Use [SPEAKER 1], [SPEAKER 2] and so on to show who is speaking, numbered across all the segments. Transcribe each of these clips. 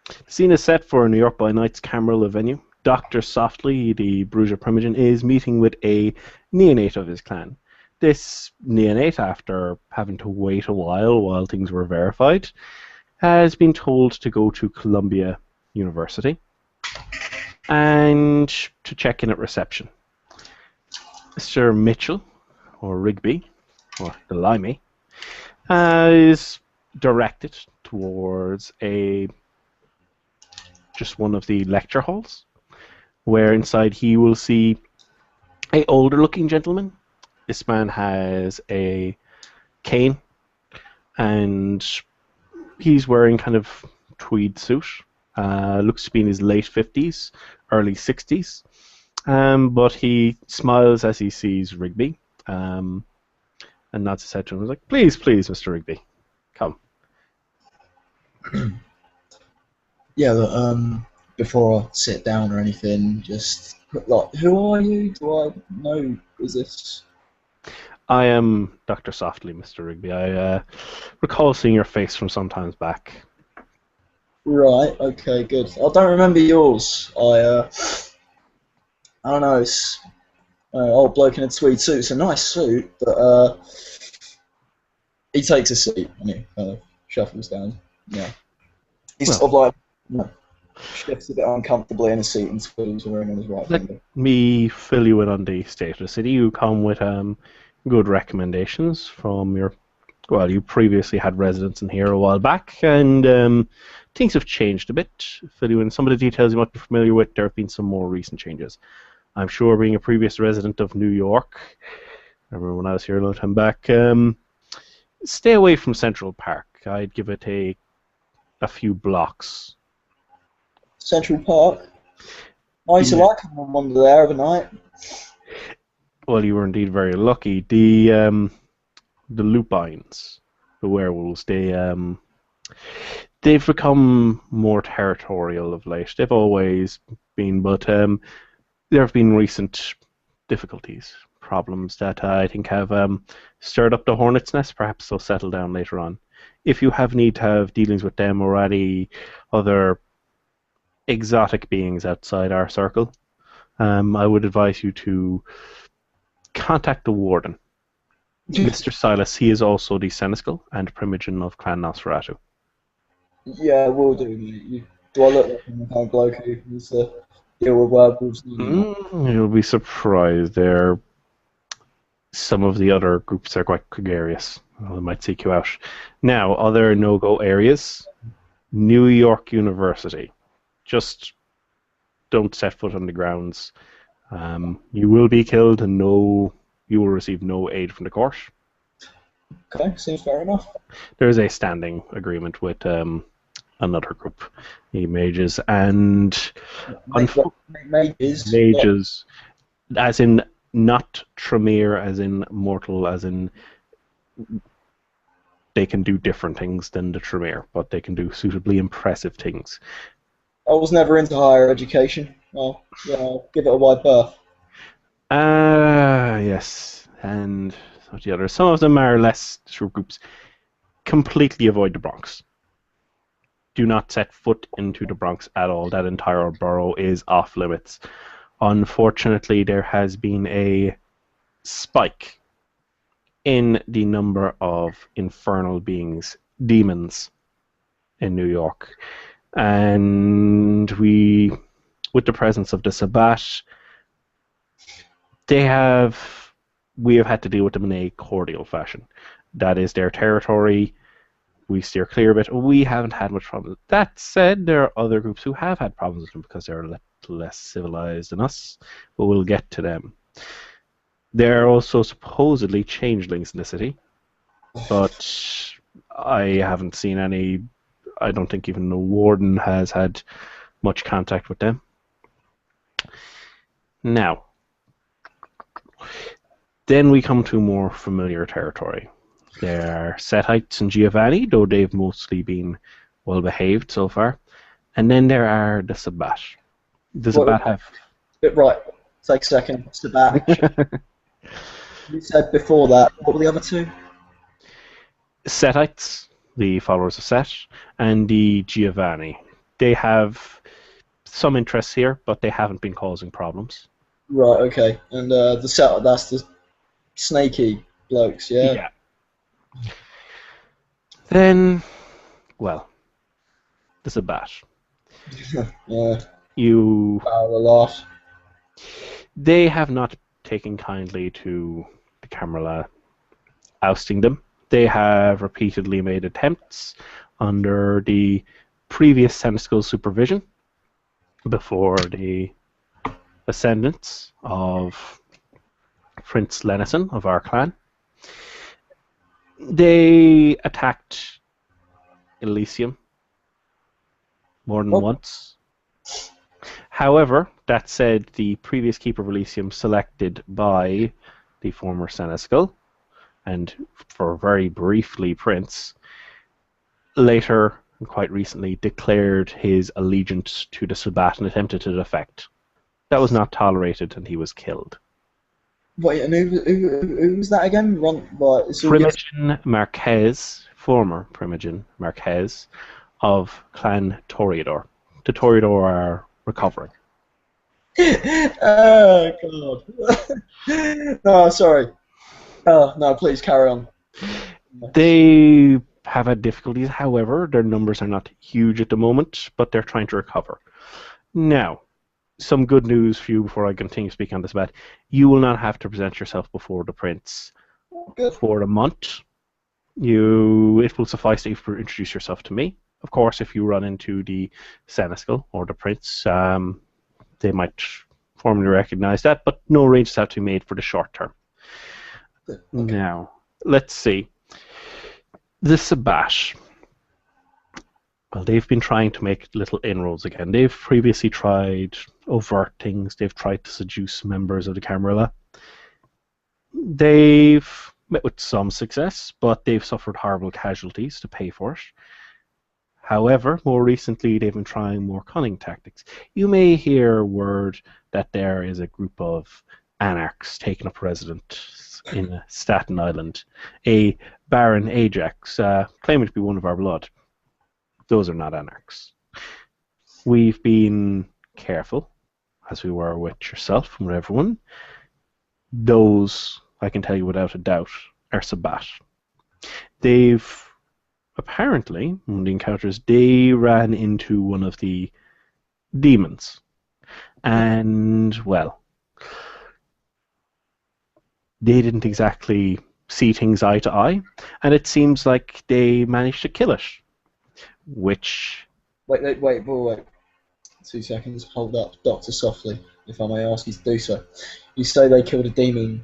[SPEAKER 1] The scene is set for New York by Night's Camarilla venue. Dr. Softly, the Brujah primogen, is meeting with a neonate of his clan. This neonate, after having to wait a while things were verified, has been told to go to Columbia University and to check in at reception. Mr. Mitchell, or Rigby, or the Limey, is directed towards just one of the lecture halls, where inside he will see a older looking gentleman. This man has a cane and he's wearing kind of tweed suit. Looks to be in his late 50s, early 60s. But he smiles as he sees Rigby and nods his head to him. He's like, please, Mr. Rigby, come.
[SPEAKER 2] Yeah, but, before I sit down or anything, just like, who are you? Do I know? Is this?
[SPEAKER 1] I am Dr. Softly, Mr. Rigby. I recall seeing your face from some times back.
[SPEAKER 2] Right. Okay. Good. I don't remember yours. I don't know. It's old bloke in a tweed suit. It's a nice suit, but he takes a seat and he kind of shuffles down. Yeah. He's sort of like, shifts a bit uncomfortably in a seat and twiddles around on his right finger.
[SPEAKER 1] Let me fill you in on the state of the city. You come with good recommendations from your... Well, you previously had residence in here a while back, and things have changed a bit. Fill you in some of the details you might be familiar with. There have been some more recent changes. I'm sure, being a previous resident of New York, I remember when I was here a long time back, stay away from Central Park. I'd give it a few blocks.
[SPEAKER 2] Central Park? I used to like having one wander there every night.
[SPEAKER 1] Well, you were indeed very lucky. The lupines, the werewolves, they've become more territorial of late. They've always been, but there have been recent difficulties, problems that I think have stirred up the hornet's nest. Perhaps they'll settle down later on. If you have need to have dealings with them or any other exotic beings outside our circle, I would advise you to contact the warden. Mr. Silas, he is also the seneschal and primogen of Clan Nosferatu.
[SPEAKER 2] Yeah, will do, mate. Do I look like the kind of bloke who used to deal with werewolves?
[SPEAKER 1] You'll be surprised. Some of the other groups are quite gregarious. Well, they might seek you out. Now, other no-go areas. New York University. Just don't set foot on the grounds. You will be killed, and you will receive no aid from the court.
[SPEAKER 2] Okay, seems fair enough.
[SPEAKER 1] There is a standing agreement with another group, the mages, and mages, as in not Tremere, as in mortal, as in they can do different things than the Tremere, but they can do suitably impressive things.
[SPEAKER 2] I was never into higher education. Well, yeah, I'll give it a wide berth.
[SPEAKER 1] Yes, and the others. Some of them are less sure groups. Completely avoid the Bronx. Do not set foot into the Bronx at all. That entire borough is off limits. Unfortunately, there has been a spike in the number of infernal beings, demons, in New York. And with the presence of the Sabbat, we have had to deal with them in a cordial fashion. That is their territory. We steer clear of it. We haven't had much problems. That said, there are other groups who have had problems with them because they're a little less civilized than us, but we'll get to them. There are also supposedly changelings in the city, but I haven't seen any. I don't think even the warden has had much contact with them. Now, then we come to more familiar territory. There are Sethites and Giovanni, though they've mostly been well behaved so far. And then there are the Sabbat. The Sabbat have...
[SPEAKER 2] Right, take a second. Sabbat. You said before that, what were the other two?
[SPEAKER 1] Sethites, the followers of Set, and the Giovanni. They have some interests here, but they haven't been causing problems.
[SPEAKER 2] Right. Okay. And that's the snaky blokes. Yeah.
[SPEAKER 1] Yeah. Then, well, there's a bat.
[SPEAKER 2] Yeah.
[SPEAKER 1] You,
[SPEAKER 2] A lot.
[SPEAKER 1] they have not taken kindly to the Camarilla ousting them. They have repeatedly made attempts under the previous Seneschal supervision before the ascendance of Prince Lenison of our clan. They attacked Elysium more than
[SPEAKER 2] Oh,
[SPEAKER 1] once. However, that said, the previous keeper of Elysium, selected by the former Seneschal, and for very briefly Prince, later, and quite recently, declared his allegiance to the Sabbat and attempted to defect. That was not tolerated, and he was killed.
[SPEAKER 2] wait. And who was that again? Run. Right. It's all gets.
[SPEAKER 1] Primogen Marquez, former Primogen Marquez of Clan Toreador. The Toreador are recovering.
[SPEAKER 2] Oh God. No, sorry. Oh no, please carry on.
[SPEAKER 1] They have had difficulties, however, their numbers are not huge at the moment, but they're trying to recover. Now, some good news for you before I continue speaking on this bat. You will not have to present yourself before the Prince
[SPEAKER 2] Good.
[SPEAKER 1] for a month. It will suffice that you introduce yourself to me. Of course, if you run into the Seneschal or the Prince, they might formally recognize that, but no arrangements have to be made for the short term.
[SPEAKER 2] Good. Okay.
[SPEAKER 1] Now, let's see. The Sabbat. Well, they've been trying to make little inroads again. They've previously tried overt things. They've tried to seduce members of the Camarilla. They've met with some success, but they've suffered horrible casualties to pay for it. However, more recently, they've been trying more cunning tactics. You may hear word that there is a group of anarchs taking up residence in Staten Island. A Baron Ajax, claiming to be one of our blood. Those are not anarchs. We've been careful, as we were with yourself and with everyone. Those, I can tell you without a doubt, are Sabbat. They've apparently, in the encounters, they ran into one of the demons. And, well, they didn't exactly see things eye to eye, and it seems like they managed to kill it. Which,
[SPEAKER 2] Wait. 2 seconds. Hold up, Doctor, softly, if I may ask you to do so. You say they killed a demon.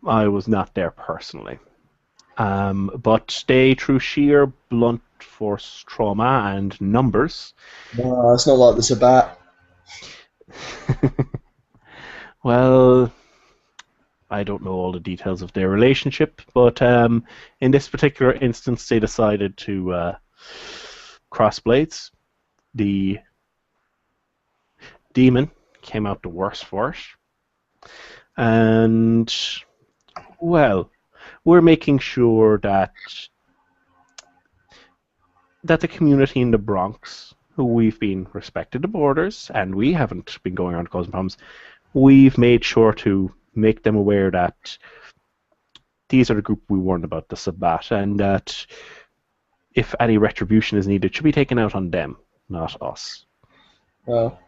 [SPEAKER 1] I was not there personally. But they, through sheer blunt force trauma and numbers,
[SPEAKER 2] No, it's not like this about.
[SPEAKER 1] well, I don't know all the details of their relationship, but in this particular instance, they decided to cross blades. The demon came out the worse for it, and, well, we're making sure that the community in the Bronx, who we've been respected the borders, and we haven't been going around causing problems, we've made sure to make them aware that these are the group we warned about, the Sabbat, and that if any retribution is needed, it should be taken out on them, not us.
[SPEAKER 2] Well,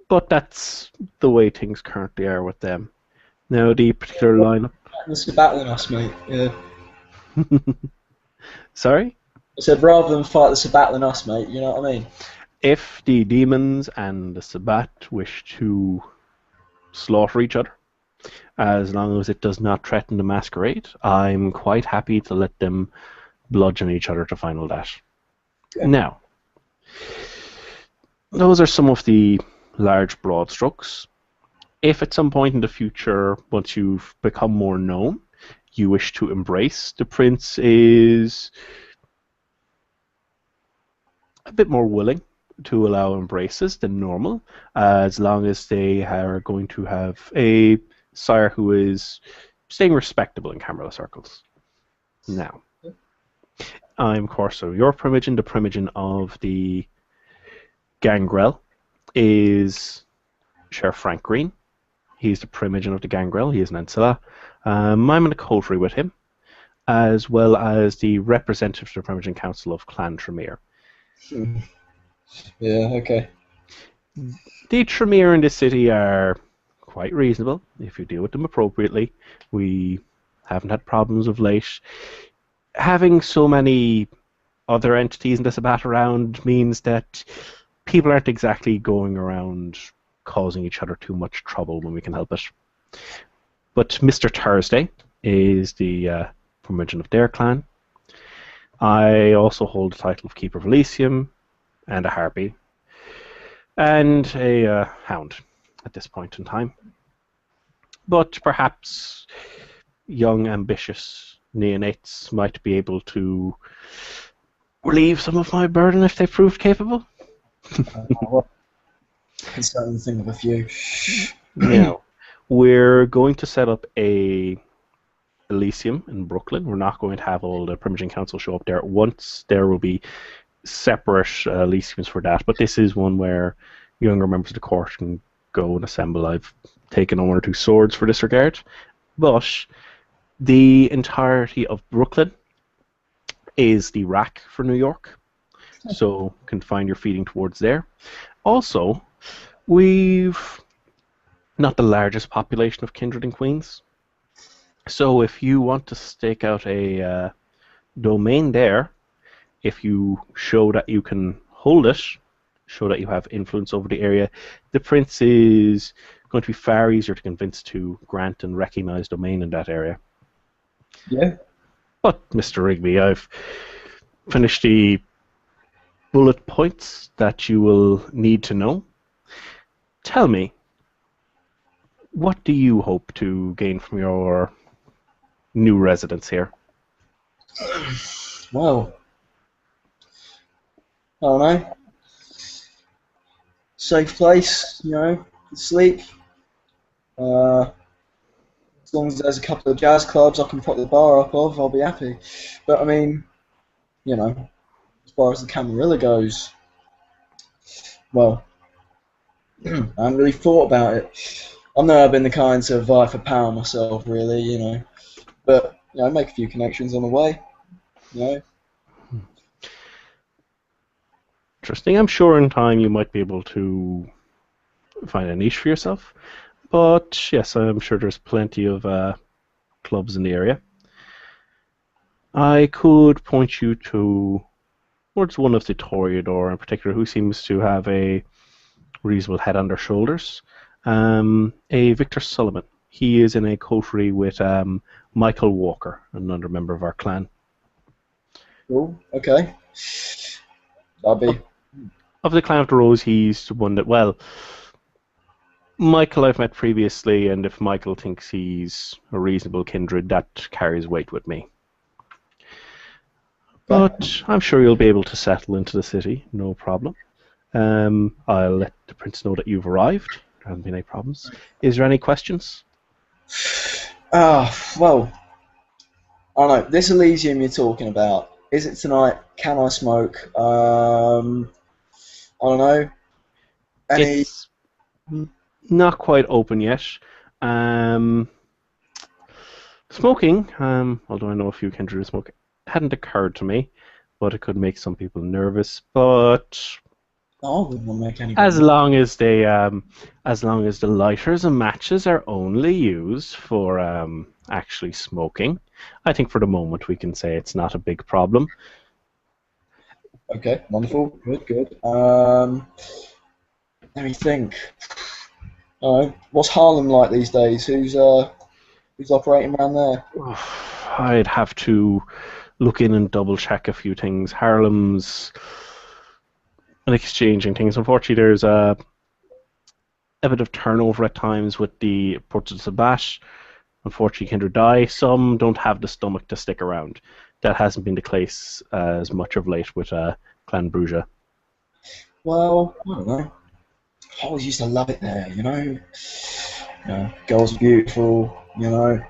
[SPEAKER 1] But that's the way things currently are with them. Now, the particular lineup...
[SPEAKER 2] it's battling us, mate. Yeah.
[SPEAKER 1] Sorry?
[SPEAKER 2] I said rather than fight the battling us, mate. You know what I mean?
[SPEAKER 1] If the demons and the Sabbat wish to slaughter each other, as long as it does not threaten the masquerade, I'm quite happy to let them bludgeon each other to final dash.
[SPEAKER 2] Yeah.
[SPEAKER 1] Now, those are some of the large broad strokes. If at some point in the future, once you've become more known, you wish to embrace, the Prince is a bit more willing to allow embraces than normal, as long as they are going to have a sire who is staying respectable in Camarilla circles. Now, I'm Corso, your Primogen. The Primogen of the Gangrel is Sheriff Frank Green. He's the Primogen of the Gangrel. He is an Ancilla. I'm in a coterie with him, as well as the representative to the Primogen Council of Clan Tremere.
[SPEAKER 2] Yeah, okay.
[SPEAKER 1] The Tremere in this city are quite reasonable if you deal with them appropriately. We haven't had problems of late. Having so many other entities in this bat around means that people aren't exactly going around causing each other too much trouble when we can help it. But Mr. Thursday is the Primogen of their clan. I also hold the title of Keeper of Elysium and a Harpy and a Hound at this point in time. But perhaps young, ambitious neonates might be able to relieve some of my burden if they proved capable.
[SPEAKER 2] I can certainly think of a few.
[SPEAKER 1] Now, we're going to set up a Elysium in Brooklyn. We're not going to have all the Primogen Council show up there at once. There will be separate Elysiums for that, but this is one where younger members of the court can go and assemble. I've taken on 1 or 2 swords for this regard, but the entirety of Brooklyn is the rack for New York, so confine your feeding towards there. Also, we've not the largest population of kindred in Queens, so if you want to stake out a domain there, if you show that you can hold it, show that you have influence over the area, the prince is going to be far easier to convince to grant and recognize domain in that area.
[SPEAKER 2] Yeah.
[SPEAKER 1] But, Mr. Rigby, I've finished the bullet points that you will need to know. Tell me, what do you hope to gain from your new residence here?
[SPEAKER 2] Well, I don't know. Safe place, you know, to sleep. As long as there's a couple of jazz clubs I can put the bar up of, I'll be happy. But I mean, you know, as far as the Camarilla goes, well, I haven't really thought about it. I've never been the kind to vie for power myself, really, you know. But, you know, make a few connections on the way, you know.
[SPEAKER 1] Interesting. I'm sure in time you might be able to find a niche for yourself. But yes, I'm sure there's plenty of clubs in the area. I could point you towards one of the Toreador in particular, who seems to have a reasonable head on their shoulders. A Victor Sullivan. He is in a coterie with Michael Walker, another member of our clan.
[SPEAKER 2] Cool, okay. That'll be...
[SPEAKER 1] Of the Clan of the Rose, he's the one that, well, Michael I've met previously, and if Michael thinks he's a reasonable kindred, that carries weight with me. But I'm sure you'll be able to settle into the city, no problem. I'll let the prince know that you've arrived. There haven't been any problems. Is there any questions?
[SPEAKER 2] Well, I don't know. This Elysium you're talking about, is it tonight? Can I smoke? I don't know. Any...
[SPEAKER 1] It's not quite open yet. Smoking, although I know a few kindred smoke, hadn't occurred to me, but it could make some people nervous. But
[SPEAKER 2] I wouldn't want to make any...
[SPEAKER 1] as long as the lighters and matches are only used for actually smoking, I think for the moment we can say it's not a big problem.
[SPEAKER 2] Okay, wonderful, good. Let me think. What's Harlem like these days? Who's operating around there?
[SPEAKER 1] I'd have to look in and double check a few things. Harlem's and exchanging things. Unfortunately, there's a bit of turnover at times with the Portraits of Bat. Unfortunately, kindred die. Some don't have the stomach to stick around. That hasn't been the case as much of late with Clan Brujah.
[SPEAKER 2] Well, I don't know. I always used to love it there, you know. Girls are beautiful, you know.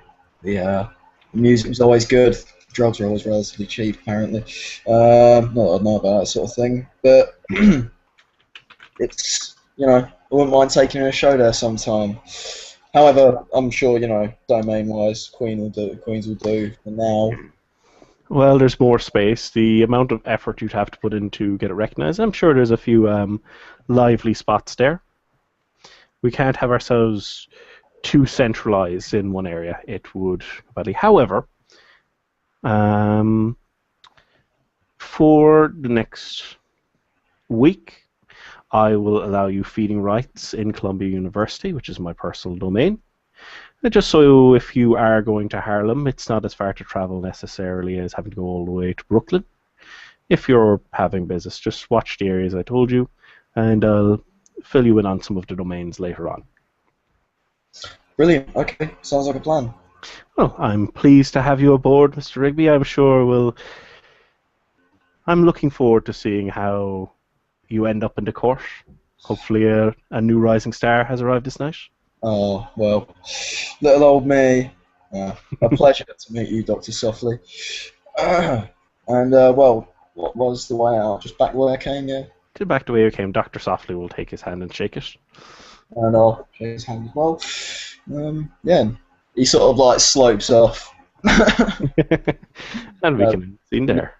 [SPEAKER 2] The music was always good. drugs are always relatively cheap, apparently. Not that I know about that sort of thing, but it's, I wouldn't mind taking a show there sometime. However, I'm sure, domain-wise, Queens will do for now.
[SPEAKER 1] Well, there's more space. The amount of effort you'd have to put in to get it recognized, I'm sure there's a few lively spots there. We can't have ourselves too centralized in one area. It would badly. However, um, for the next week, I will allow you feeding rights in Columbia University, which is my personal domain. And just so if you are going to Harlem, it's not as far to travel necessarily as having to go all the way to Brooklyn. If you're having business, just watch the areas I told you, and I'll fill you in on some of the domains later on.
[SPEAKER 2] Brilliant. Okay, sounds like a plan.
[SPEAKER 1] Well, I'm pleased to have you aboard, Mr. Rigby. I'm sure we'll. I'm looking forward to seeing how you end up in the court. Hopefully, a new rising star has arrived this night.
[SPEAKER 2] Oh, well, little old me. A pleasure to meet you, Dr. Softly. And, well, what was the way out? Just back where I came, yeah?
[SPEAKER 1] To back the way you came, Dr. Softly will take his hand and shake it.
[SPEAKER 2] And I'll shake his hand as well. Yeah, he sort of like slopes off.
[SPEAKER 1] And we can see there.